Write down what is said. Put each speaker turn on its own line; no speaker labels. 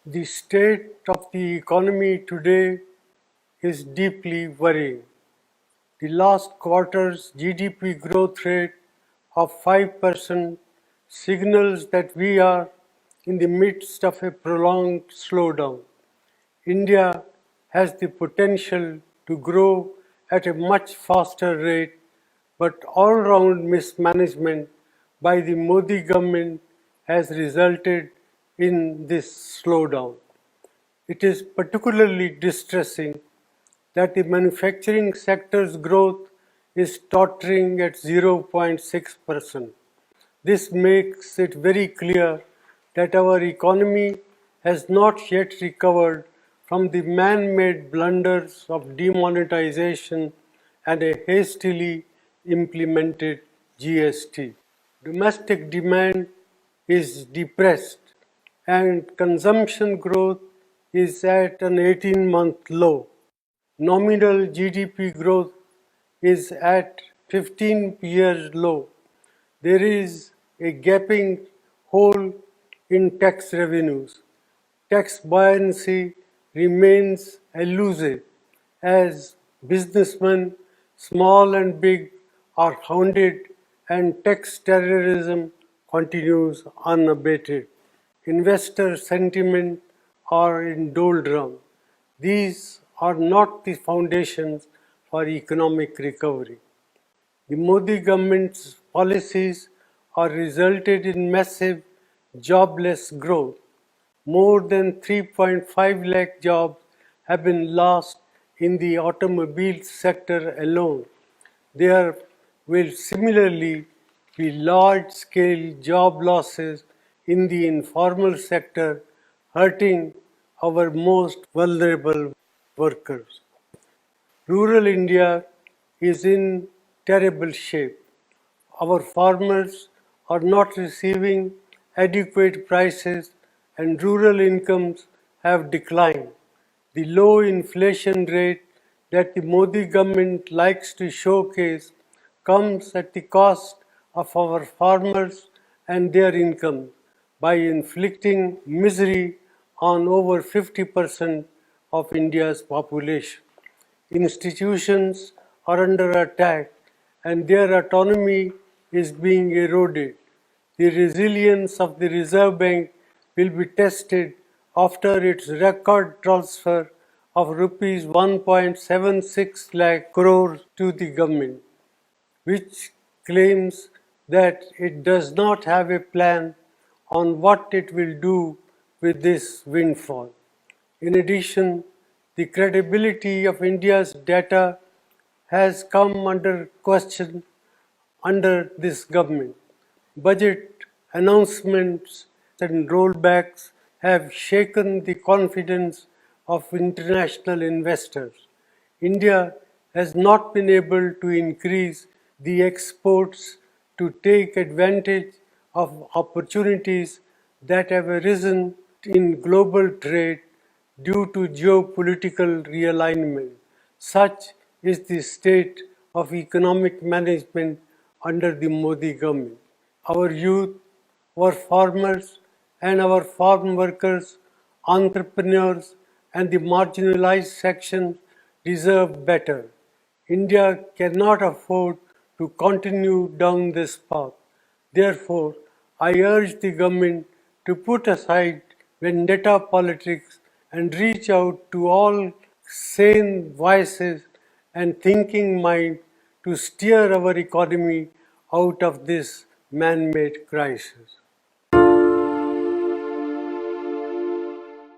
The state of the economy today is deeply worrying. The last quarter's GDP growth rate of 5% signals that we are in the midst of a prolonged slowdown. India has the potential to grow at a much faster rate, but all-round mismanagement by the Modi government has resulted in this slowdown. It is particularly distressing that the manufacturing sector's growth is tottering at 0.6%. This makes it very clear that our economy has not yet recovered from the man-made blunders of demonetization and a hastily implemented GST. Domestic demand is depressed and consumption growth is at an 18-month low. Nominal GDP growth is at 15 years low. There is a gaping hole in tax revenues. Tax buoyancy remains elusive as businessmen, small and big, are hounded and tax terrorism continues unabated. Investor sentiment are in doldrum. These are not the foundations for economic recovery. The Modi government's policies are resulted in massive jobless growth. More than 3.5 lakh jobs have been lost in the automobile sector alone. There will similarly be large-scale job losses in the informal sector, hurting our most vulnerable workers. Rural India is in terrible shape. Our farmers are not receiving adequate prices and rural incomes have declined. The low inflation rate that the Modi government likes to showcase comes at the cost of our farmers and their income by inflicting misery on over 50% of India's population. Institutions are under attack and their autonomy is being eroded. The resilience of the Reserve Bank will be tested after its record transfer of rupees 1.76 lakh crores to the government, which claims that it does not have a plan on what it will do with this windfall. In addition, the credibility of India's data has come under question under this government. Budget announcements and rollbacks have shaken the confidence of international investors. India has not been able to increase the exports to take advantage of opportunities that have arisen in global trade due to geopolitical realignment. Such is the state of economic management under the Modi government. Our youth, our farmers and our farm workers, entrepreneurs and the marginalized sections deserve better. India cannot afford to continue down this path. Therefore, I urge the government to put aside vendetta politics and reach out to all sane voices and thinking mind to steer our economy out of this man-made crisis.